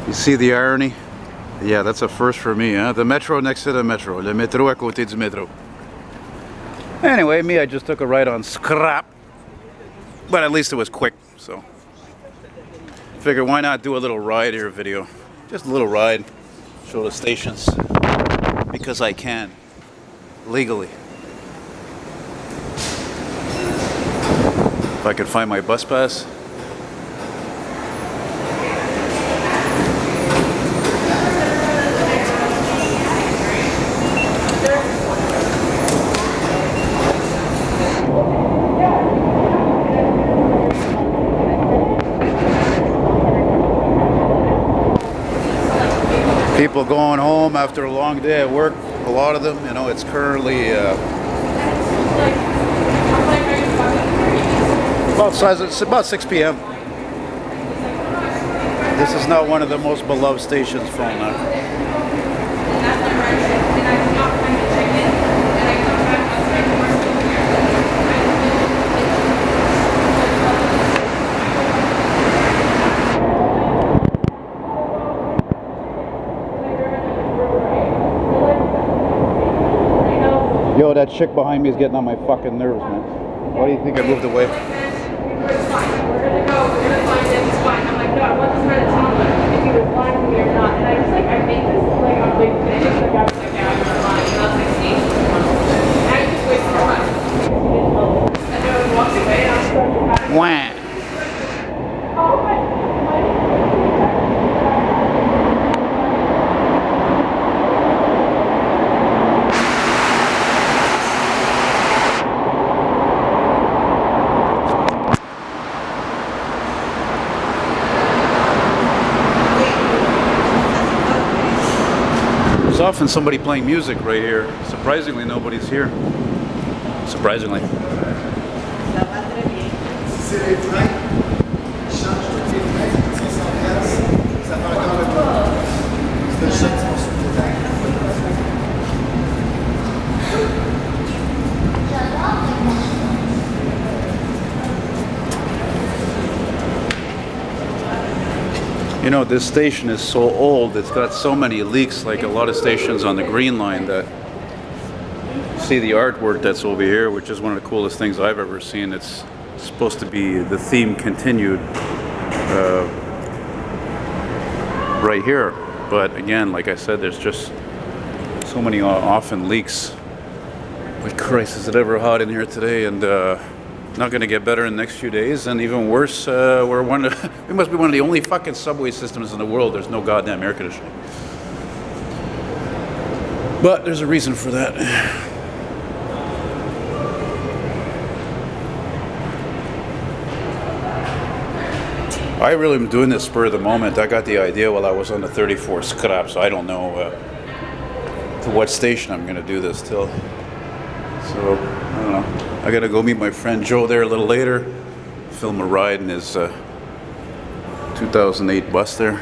You see the irony? Yeah, that's a first for me, huh? The metro next to the metro. Le métro à côté du métro. Anyway, me, I just took a ride on scrap. But at least it was quick, so. Figured why not do a little ride here video. Just a little ride. Show the stations. Because I can. Legally. If I could find my bus pass. People going home after a long day at work, a lot of them, you know, it's currently it's about 6 p.m. This is not one of the most beloved stations from Yo, that chick behind me is getting on my fucking nerves, man. Why do you think I moved away? It's fine. We're gonna go. We're gonna find it. It's fine. I'm like, no, I want this man to tell me if he was lying to me or not. And I was like, I made this like a big thing. Like I was like, yeah, I'm not lying. And I was like, see, now you just wasted your time. And I was walking away, and I was like, Wah. oh my. There's often somebody playing music right here. Surprisingly, nobody's here. Surprisingly. You know, this station is so old, it's got so many leaks, like a lot of stations on the Green Line, that see the artwork that's over here, which is one of the coolest things I've ever seen. It's supposed to be the theme continued right here. But again, like I said, there's just so many often leaks. But Christ, is it ever hot in here today? And not going to get better in the next few days, and even worse, we must be one of the only fucking subway systems in the world there's no goddamn air conditioning. But there's a reason for that. I really am doing this spur of the moment. I got the idea while I was on the 34 scrap, so I don't know to what station I'm going to do this till. So, I don't know. I gotta go meet my friend Joe there a little later, film a ride in his 2008 bus there.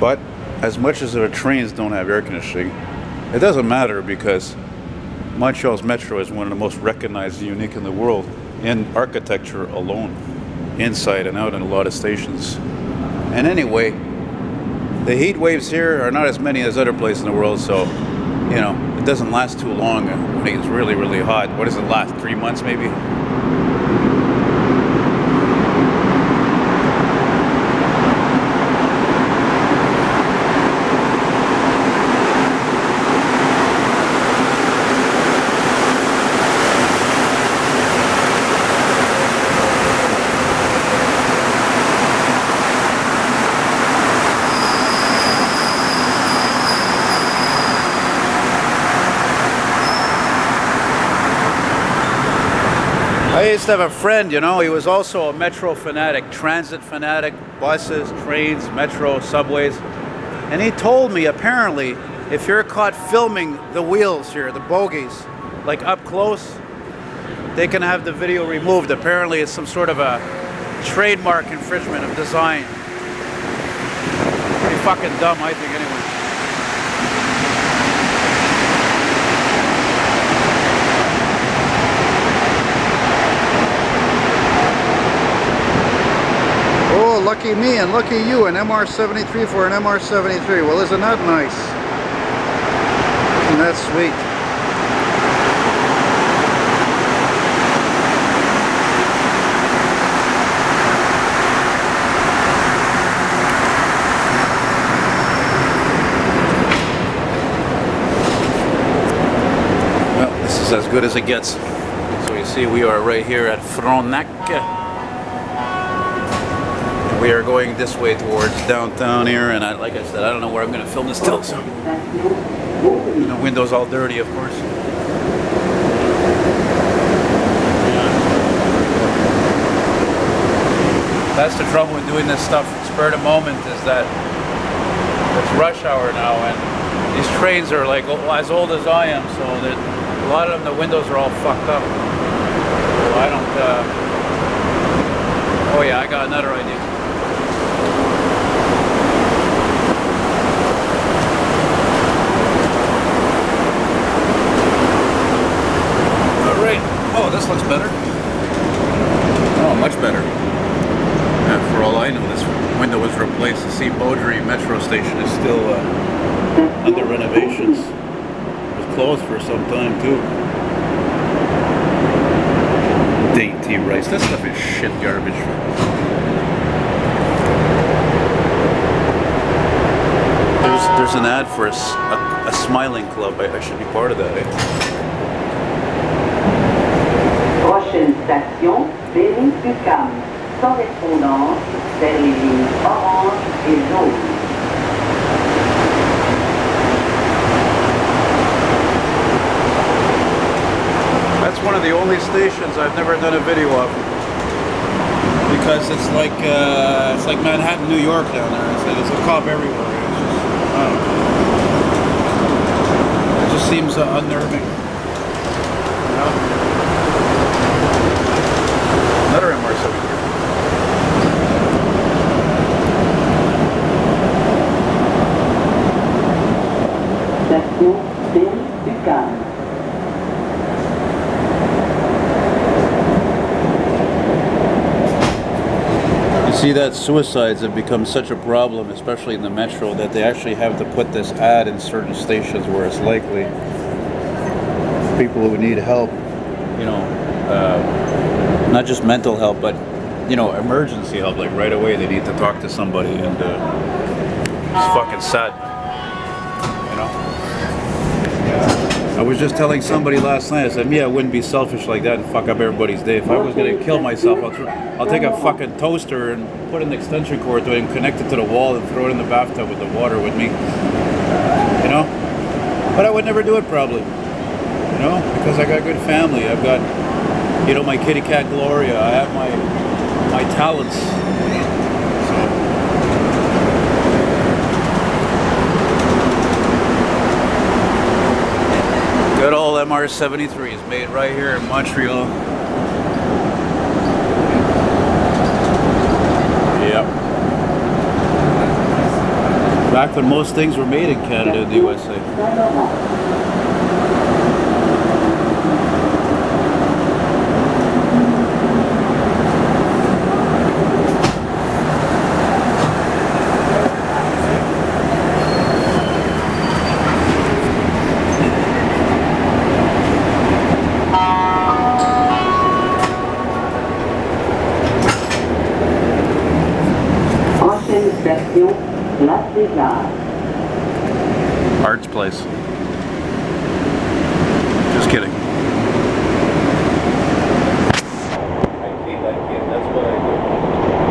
But as much as our trains don't have air conditioning, it doesn't matter, because Montreal's metro is one of the most recognized and unique in the world in architecture alone, inside and out in a lot of stations. And anyway, the heat waves here are not as many as other places in the world, so you know, it doesn't last too long when it's really, really hot. What does it last, 3 months maybe? I used to have a friend, you know, he was also a metro fanatic, transit fanatic, buses, trains, metro, subways. And he told me, apparently, if you're caught filming the wheels here, the bogies, like up close, they can have the video removed. Apparently it's some sort of a trademark infringement of design. Pretty fucking dumb, I think, anyway. Oh, lucky me and lucky you, an MR73 for an MR73. Well, isn't that nice? Isn't that sweet? Well, this is as good as it gets. So you see, we are right here at Frontenac. We are going this way towards downtown here, and like I said, I don't know where I'm going to film this till, so the window's all dirty, of course. That's the trouble with doing this stuff spur of the moment, is that it's rush hour now, and these trains are like as old as I am, so that a lot of them, the windows are all fucked up. So I don't. Oh yeah, I got another idea. Oh, this looks better. Oh, much better. For all I know, this window was replaced. The St. Baudry metro station is still under renovations. It was closed for some time, too. Dainty rice. That stuff is shit garbage. There's an ad for a smiling club. I should be part of that, eh? Prochaine station, Berry-UQAM, correspondance vers les lignes orange et jaune. That's one of the only stations I've never done a video of, because it's like Manhattan, New York down there. It's a cop everywhere. It's just, I don't know. It just seems unnerving. You know? Another MR73. Station Berry-UQAM. You see that suicides have become such a problem, especially in the metro, that they actually have to put this ad in certain stations where it's likely people who need help, you know, not just mental help, but, you know, emergency help, like right away they need to talk to somebody, and it's fucking sad, you know. I was just telling somebody last night, I said, me, I wouldn't be selfish like that and fuck up everybody's day. If I was going to kill myself, I'll take a fucking toaster and put an extension cord to it and connect it to the wall and throw it in the bathtub with the water with me, you know. But I would never do it, probably, you know, because I got good family. I've got, you know, my kitty cat Gloria. I have my talents, you know? So good old MR73 is made right here in Montreal. Yep. Back when most things were made in Canada and the USA. Art's place. Just kidding. I kid. That's what I do.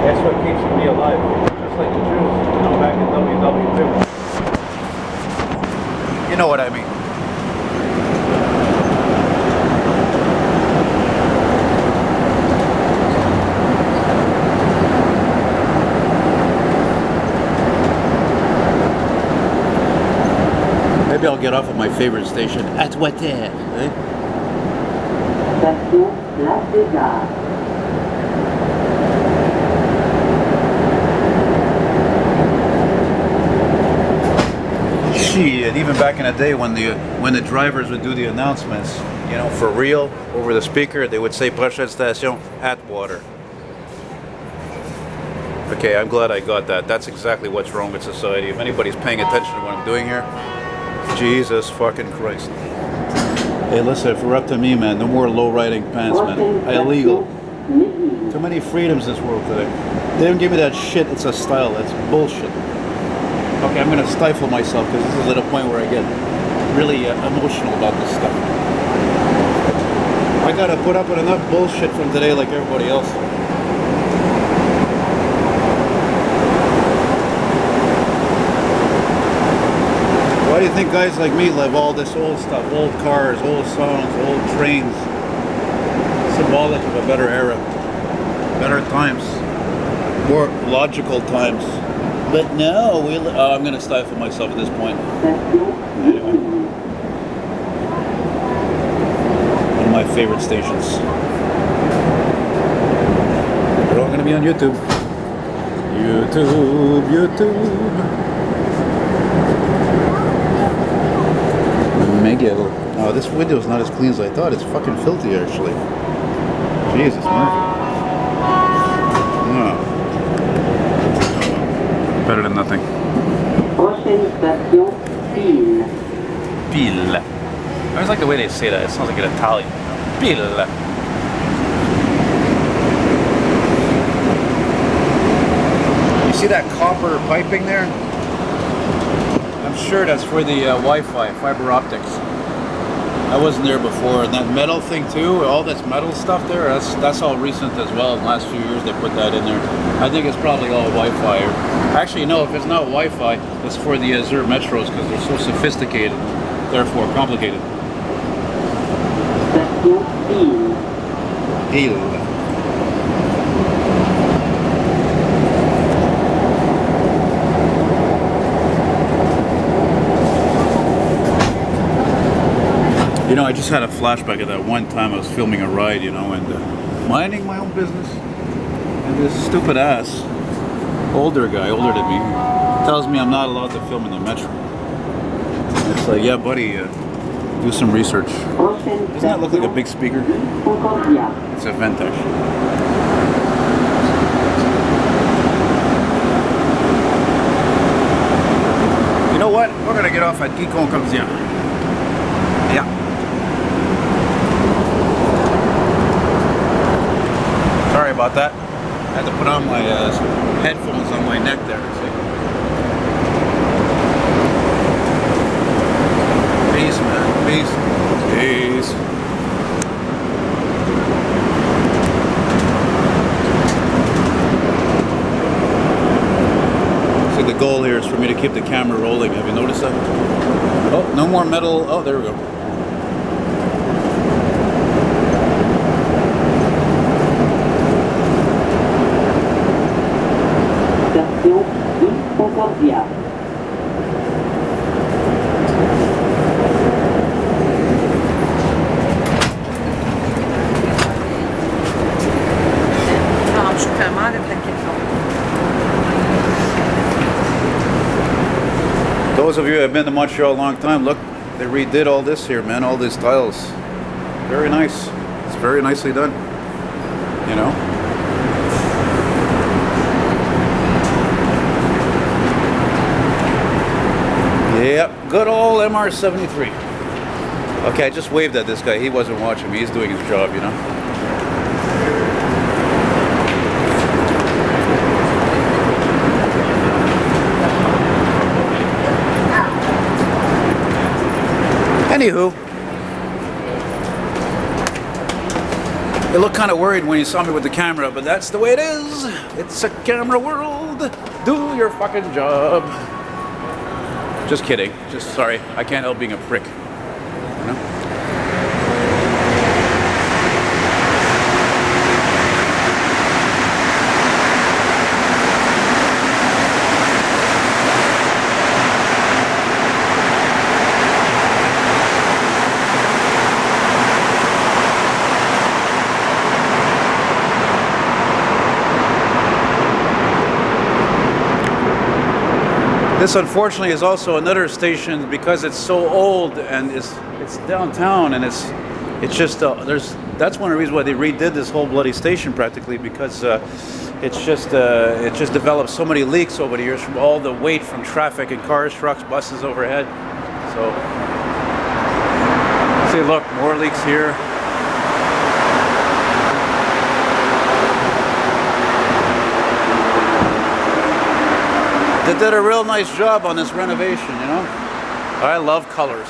That's what keeps me alive. Just like the Jews, you know, back in WW2. You know what I mean. Maybe I'll get off at my favorite station, at Water. Eh? Station Place des Arts. Shit, even back in the day when the drivers would do the announcements, you know, for real, over the speaker, they would say prochaine station, Atwater. Okay, I'm glad I got that. That's exactly what's wrong with society. If anybody's paying attention to what I'm doing here, Jesus fucking Christ. Hey, listen, if it were up to me, man, no more low-riding pants, man. Illegal. Too many freedoms in this world today. They don't give me that shit, it's a style. That's bullshit. Okay, I'm gonna stifle myself because this is at a point where I get really emotional about this stuff. I gotta put up with enough bullshit from today like everybody else. Why do you think guys like me love all this old stuff? Old cars, old songs, old trains. Symbolic of a better era. Better times. More logical times. But no, I'm going to stifle myself at this point. Anyway. One of my favorite stations. They're all going to be on YouTube. YouTube. Miguel. Oh, this window is not as clean as I thought. It's fucking filthy, actually. Jesus, Murphy. Oh. Better than nothing. Prochaine station, Pile. Pile. I always like the way they say that. It sounds like an Italian. Pile. You see that copper piping there? I'm sure that's for the Wi-Fi, fiber optics. I wasn't there before. And that metal thing too, all this metal stuff there, that's all recent as well. In the last few years they put that in there. I think it's probably all Wi-Fi. Actually, no, if it's not Wi-Fi, it's for the Azure Metros because they're so sophisticated, therefore complicated. Station Pile. Pile. You know, I just had a flashback of that one time I was filming a ride, you know, and minding my own business. And this stupid ass, older guy, older than me, tells me I'm not allowed to film in the metro. And it's like, yeah, buddy, do some research. Doesn't that look like a big speaker? Guy-Concordia. It's a vent, actually. You know what? We're going to get off at Guy-Concordia. Yeah. Sorry about that. I had to put on my headphones on my neck there. Peace, man. Peace. Peace. See, the goal here is for me to keep the camera rolling. Have you noticed that? Oh, no more metal. Oh, there we go. Guy-Concordia. Those of you who have been to Montreal a long time, look, they redid all this here, man, all these tiles. Very nice. It's very nicely done, you know. Yep, good old MR73. Okay, I just waved at this guy. He wasn't watching me. He's doing his job, you know. Anywho, you look kind of worried when you saw me with the camera, but that's the way it is. It's a camera world. Do your fucking job. Just kidding. Just sorry. I can't help being a prick. You know? This unfortunately is also another station because it's so old and it's downtown, and it's just that's one of the reasons why they redid this whole bloody station practically, because it just developed so many leaks over the years from all the weight from traffic and cars, trucks, buses overhead. So see, look, more leaks here. They did a real nice job on this renovation, you know? I love colors.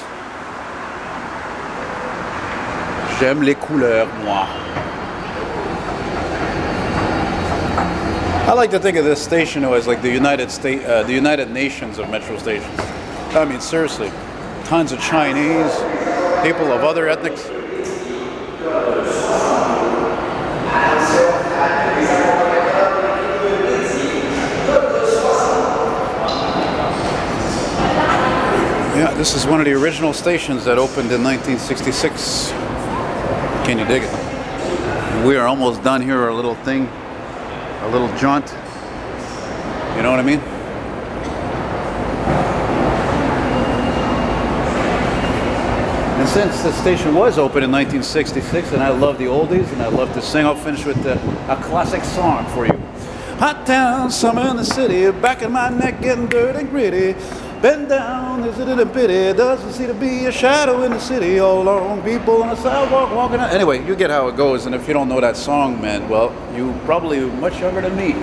J'aime les couleurs, moi. I like to think of this station as like the United Nations of metro stations. I mean, seriously, tons of Chinese, people of other ethnics. Yeah, this is one of the original stations that opened in 1966. Can you dig it? We are almost done here, a little thing, a little jaunt. You know what I mean? And since the station was open in 1966, and I love the oldies, and I love to sing, I'll finish with a classic song for you. Hot town, summer in the city, back in my neck getting dirty and gritty. Bend down, is it a pity? Doesn't seem to be a shadow in the city. All alone, people on the sidewalk walking out. Anyway, you get how it goes. And if you don't know that song, man, well, you probably much younger than me.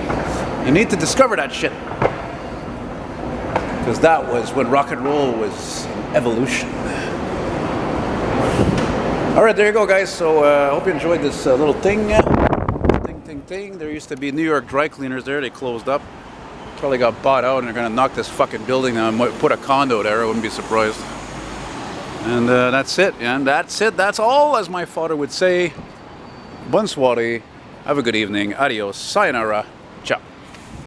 You need to discover that shit. Because that was when rock and roll was in evolution. All right, there you go, guys. So I hope you enjoyed this little thing. Ting. There used to be New York dry cleaners there. They closed up. Probably got bought out, and they're gonna knock this fucking building down and put a condo there. I wouldn't be surprised. And that's it. And that's it. That's all, as my father would say. Bonne soirée. Have a good evening. Adios. Sayonara. Ciao.